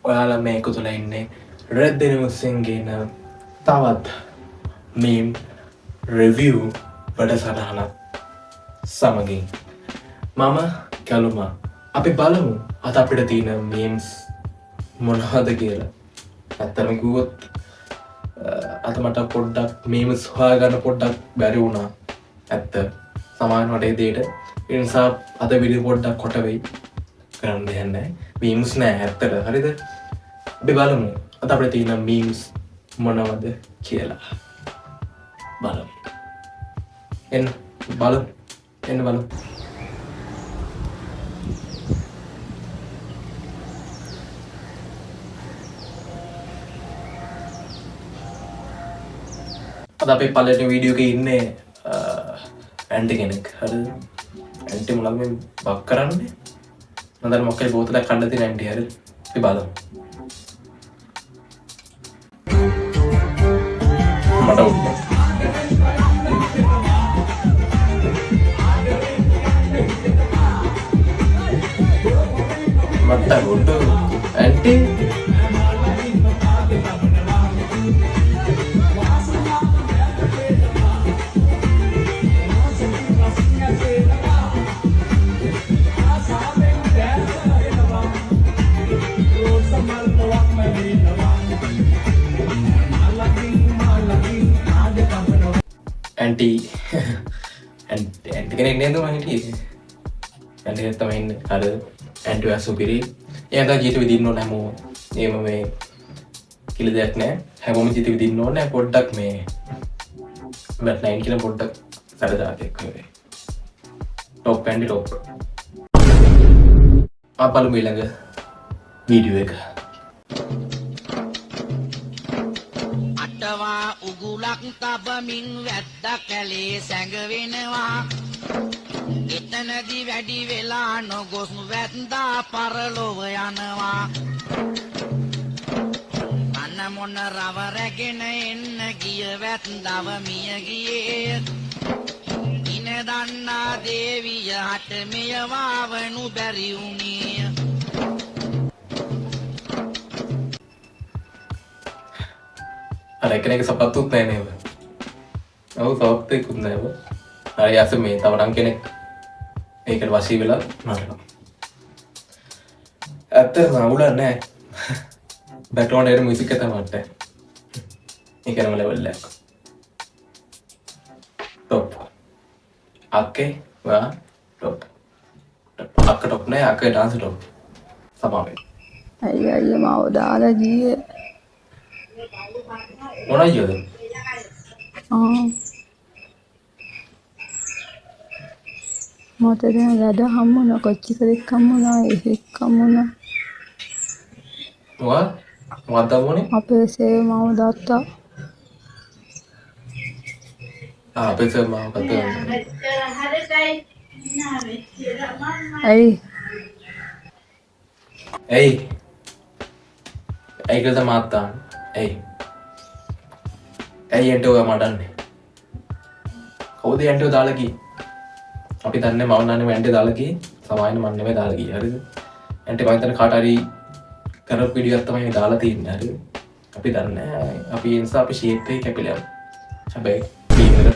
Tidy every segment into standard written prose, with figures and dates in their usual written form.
ඔයාලා මේක තුළ ඉන්නේ රෙද්ද නිවුස්ෙන් ගේන තවත් මීම් රිවිව් වැඩසටහනක් සමගින් මම කැලුමා අපි බලමු අද අපිට තියෙන මීම්ස් මොනවද කියලා. ඇත්තටම කිව්වොත් අද මට පොඩ්ඩක් මීම්ස් හොයාගන්න පොඩ්ඩක් බැරි වුණා. ඇත්ත සමාන වටේ දෙයට ඒ නිසා අද වීඩියෝ පොඩ්ඩක් කොට වෙයි. කරන්න දෙයක් නැහැ. මීම්ස් නෑ ඇත්තට. හරිද? අපි බලමු අද අපිට තියෙන මීම්ස් මොනවද කියලා. බලමු. එන්න බලමු. අද අපේ පළවෙනි වීඩියෝ එකේ ඉන්නේ ඇන්ටි කෙනෙක්. හරිද? ඇන්ටි මොනවද මේ බක් කරන්නේ? මම දැන් මොකක්ද බෝතලයක් කන්න තියෙන ඇන්ටි. හරිද? අපි බලමු. මට උන්නේ මට ගොඩ ඇන්ටි ඇන්ටි කෙනෙක් නේද මම හිටියේ. ඇන්ටි කෙනෙක් තමයි ඉන්නේ. අර ඇන්ටි වස් සුපිරි. එයාට ජීවිත විඳින්න ඕන හැමෝම. එහෙම මේ කිලි දෙයක් නැහැ. හැමෝම ජීවිත විඳින්න ඕනේ. පොඩ්ඩක් මේ බට් 9 කියලා පොඩ්ඩක් සැලදාතෙක් වගේ. Top aunty top. අපලු ඊළඟ වීඩියෝ එක. උගුලක් තබමින් වැද්ද කැලේ සැඟවෙනවා. එතනදි වැඩි වෙලා නොගොස් වැද්දා පරලොව යනවා. අන්න මොන රව රැගෙන එන්න ගිය වැද්දව මිය ගියේ. ඉන දන්නා දේවිය හට මෙය වාවනු බැරි වුණේ. අර එකනෙක සපත්තුත් නෑ නේද? ඔව් සපත්තුකුත් නෑ. හරි යස මේ තවනම් කෙනෙක් ඒකට වශී වෙලා මරනවා. ඇත්තටම අවුලක් නෑ. බෑක්ග්‍රවුන්ඩ් එකේ මියුසික් එක තමයි මට. ඒකම ලෙවල් එකක්. টপ. අක්කේ වා টপ. අක්ක টপ නෑ අක්කේ ඩාන්ස් টপ. සමාවෙන්න. අයියා මාව දාලා ගියේ. මොන අයියද? මට දැන් ලඩ හම්බුණා කොච්චිකලෙක් හම්බුණා එහෙක් හම්බුණා. මොකක්ද වුනේ? අපේ සේව මාව දාත්තා. අපේ සේව මාව කතා. ඇයි කියලා මාත්තා. ඇයි ඇන්ටි ඔයා මඩන්නේ? කවුද ඇන්ටි ඔයා දාලා ගියේ? අපි දන්නේ මම නන්නේ ඇන්ටි දාලා ගියේ. සමායන මන් නෙමෙයි දාලා ගියේ. හරිද? ඇන්ටි මම හිතන්නේ කාට හරි කරපු වීඩියෝ එකක් තමයි දාලා තින්නේ. හරිද? අපි දන්නේ අපි ඒ නිසා අපි ෂේප් එකේ කැපිලා යමු. හැබැයි මේක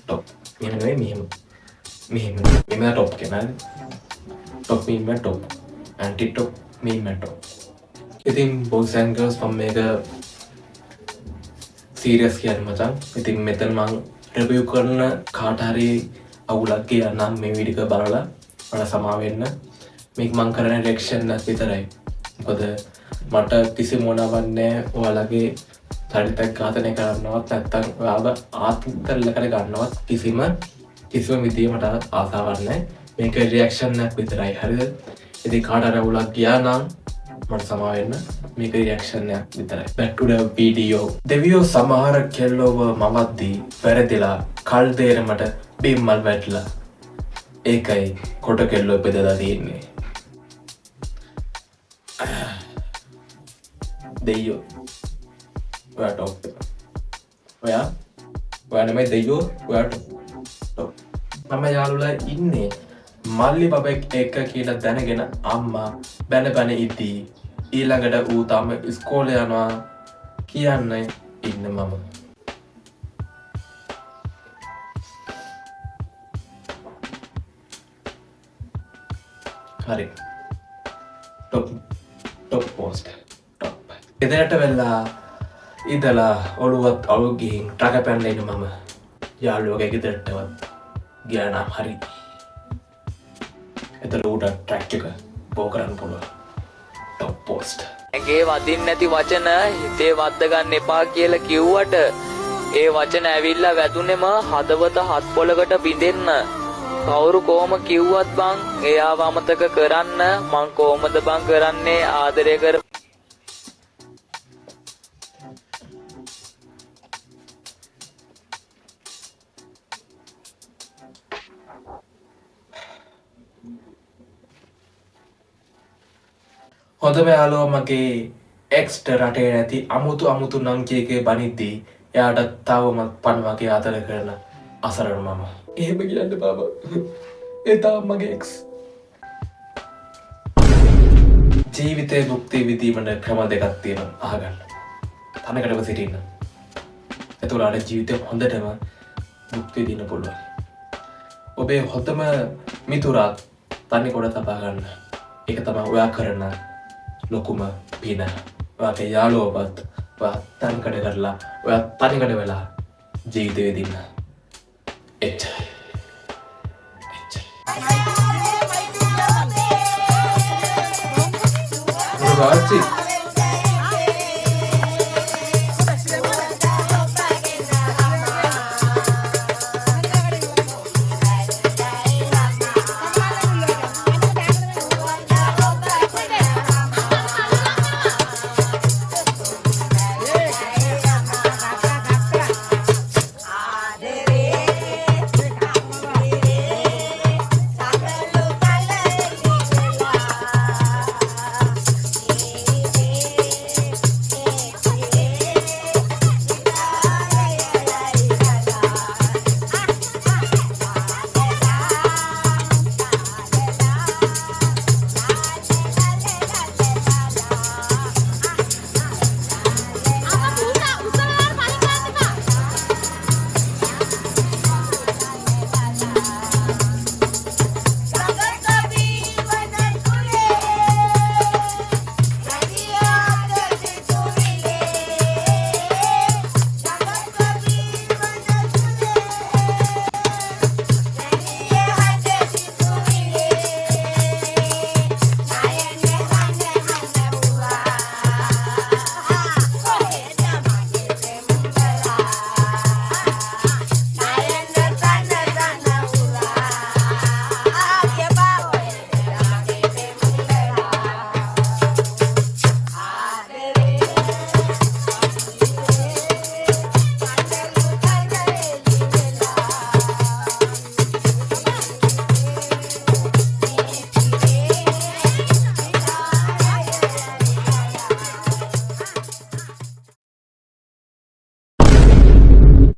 টপ. මෙහෙම නෙමෙයි මෙහෙම. මෙහෙම টপ කෙනා. টপ මීම টপ. ඇන්ටි টপ මීම টপ. ඉතින් boys and girls මම මේක සීරියස් කියන්නේ මචං. ඉතින් මෙතන මම රිවිව් කරන කාට හරි අවුලක් ගියා නම් මේ වීඩියෝ එක බලලා මට සමා වෙන්න. මේක මම කරන රියැක්ෂන් එකක් විතරයි. මොකද මට කිසිම මොනවක් නැහැ ඔයාලගේ චරිතයක් ඝාතනය කරන්නවත් නැත්තම් ඔයාව ආත්මතල කර ගන්නවත් කිසිම විදිහේ මට ආසාවක් නැහැ. මේක රියැක්ෂන් එකක් විතරයි. හරිද? ඉතින් කාට හරි අවුලක් ගියා නම් මට සමා වෙන්න. මේක රියැක්ෂන් එකක් විතරයි. back to the video. දෙවියෝ සමහර කෙල්ලෝව මවද්දී වැරදිලා කල් දෙරමට බිම්මල් වැටලා. ඒකයි කොට කෙල්ලෝ බෙදලා තියෙන්නේ. දෙයියෝ ඔයා ටොප්. ඔයා නෙමෙයි දෙයියෝ ඔයා ටොප්. මම යාළුවලා ඉන්නේ මල්ලි බබෙක් එක්ක කියලා දැනගෙන අම්මා බැන ඉදී ඊළඟට ඌ තාම ඉස්කෝලේ යනවා කියන්න ඉන්න මම. හරි ටොප් පෝස්ට් ටොප්. එදරට වෙල්ලා ඉදලා ඔළුවත් අලු ගිහින් ට්‍රක පැන්ලෙන මම යාළුවගේ ගෙදරටවත් ගියානම් හරි. එතර ඌට ට්‍රැක් එක බෝ කරන්න පුළුවන්. Top post. ඇගේ වදින් නැති වචන හිතේ වද්ද ගන්න එපා කියලා කිව්වට ඒ වචන ඇවිල්ලා වැදුනේම හදවත හත් පොලකට බිඳෙන්න. කවුරු කොහොම කිව්වත් බං එයාව අමතක කරන්න මං කොහොමද බං කරන්නේ ආදරය කර හොඳම යාළුවා මගේ එක්ස්ට රටේ නැති අමුතු නංචියකේ බනිද්දී එයාට තවමත් පණවගේ ආදර කරන අසරණ මම. එහෙම කියන්න බාබා. ඒ තාම මගේ එක්ස්. ජීවිතේ භුක්ති විඳීමට ක්‍රම දෙකක් තියෙනවා අහගන්න. තනකටම සිටින්න. එතකොට ජීවිතේ හොඳටම භුක්ති විඳින්න පුළුවන්. ඔබේ හොඳම මිතුරා තනි කොට තබා ගන්න. ඒක තමයි ඔයා කරන ලොකුම පින. ඔයාගේ යාළුවවත් ඔයා තනිකඩ කරලා ඔයා තනිකඩ වෙලා ජීවිතේ විඳින්න. එච්චරයි. Grazie.